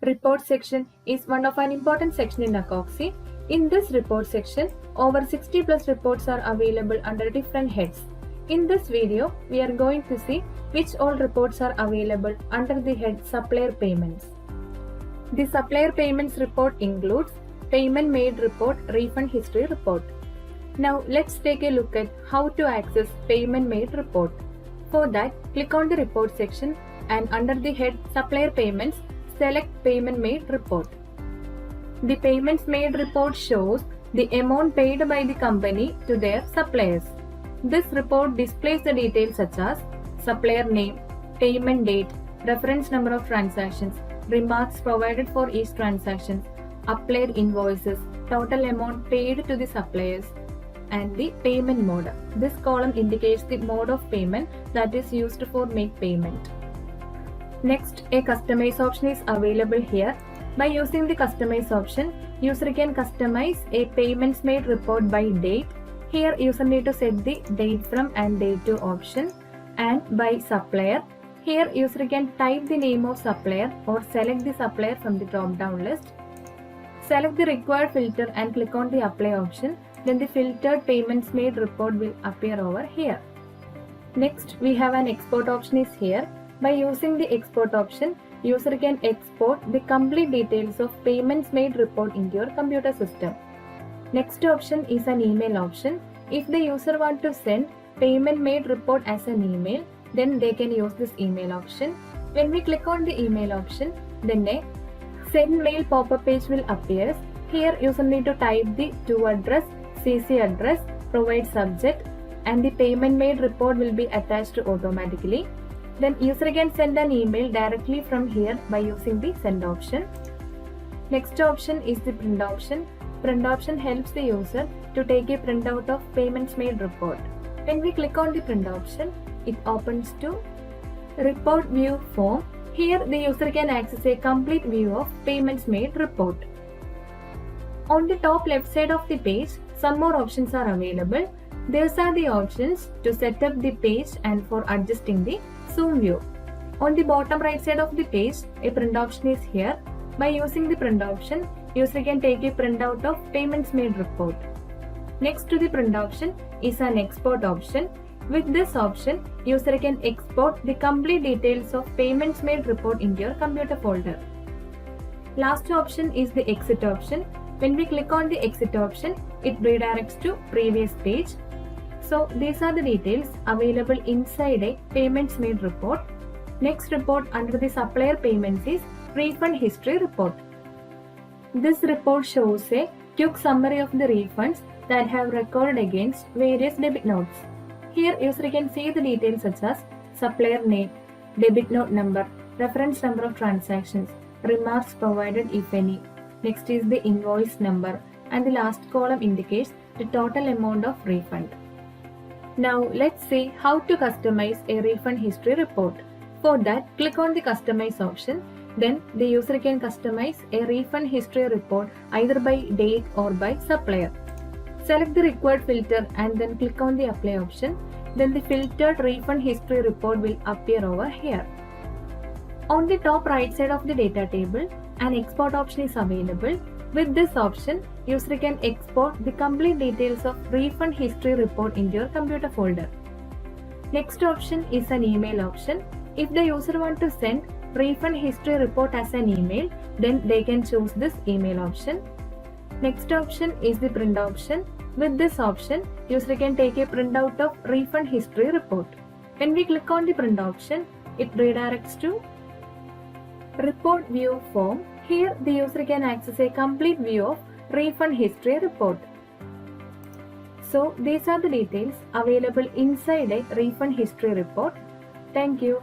Report section is one of an important section in ACOXY. In this report section, over 60 plus reports are available under different heads. In this video, we are going to see which all reports are available under the head Supplier Payments. The Supplier Payments report includes Payment Made Report, Refund History Report. Now let's take a look at how to access Payment Made Report. For that, click on the report section and under the head Supplier Payments, select Payment Made Report. The Payments Made Report shows the amount paid by the company to their suppliers. This report displays the details such as supplier name, payment date, reference number of transactions, remarks provided for each transaction, applied invoices, total amount paid to the suppliers, and the payment mode. This column indicates the mode of payment that is used for make payment. Next, a customize option is available here. By using the customize option, user can customize a payments made report by date. Here, user need to set the date from and date to option, and by supplier. Here, user can type the name of supplier or select the supplier from the drop-down list. Select the required filter and click on the apply option. Then the filtered payments made report will appear over here. Next, we have an export option is here. By using the export option, user can export the complete details of payments made report into your computer system. Next option is an email option. If the user want to send payment made report as an email, then they can use this email option. When we click on the email option, then a send mail pop-up page will appear. Here user need to type the to address, CC address, provide subject, and the payment made report will be attached automatically. Then user can send an email directly from here by using the send option. Next option is the print option. Print option helps the user to take a printout of payments made report. When we click on the print option, it opens to report view form. Here the user can access a complete view of payments made report. On the top left side of the page, some more options are available. These are the options to set up the page and for adjusting the zoom view. On the bottom right side of the page, a print option is here. By using the print option, user can take a printout of payments made report. Next to the print option is an export option. With this option, user can export the complete details of payments made report into your computer folder. Last option is the exit option. When we click on the exit option, it redirects to previous page. So these are the details available inside a payments made report. Next report under the supplier payments is refund history report. This report shows a quick summary of the refunds that have recorded against various debit notes. Here user can see the details such as supplier name, debit note number, reference number of transactions, remarks provided if any. Next is the invoice number, and the last column indicates the total amount of refund. Now let's see how to customize a refund history report. For that, click on the customize option. Then the user can customize a refund history report either by date or by supplier. Select the required filter and then click on the apply option. Then the filtered refund history report will appear over here. On the top right side of the data table, an export option is available. With this option, user can export the complete details of refund history report into your computer folder. Next option is an email option. If the user want to send refund history report as an email, then they can choose this email option. Next option is the print option. With this option, user can take a printout of refund history report. When we click on the print option, it redirects to report view form. Here the user can access a complete view of refund history report. So these are the details available inside a refund history report. Thank you.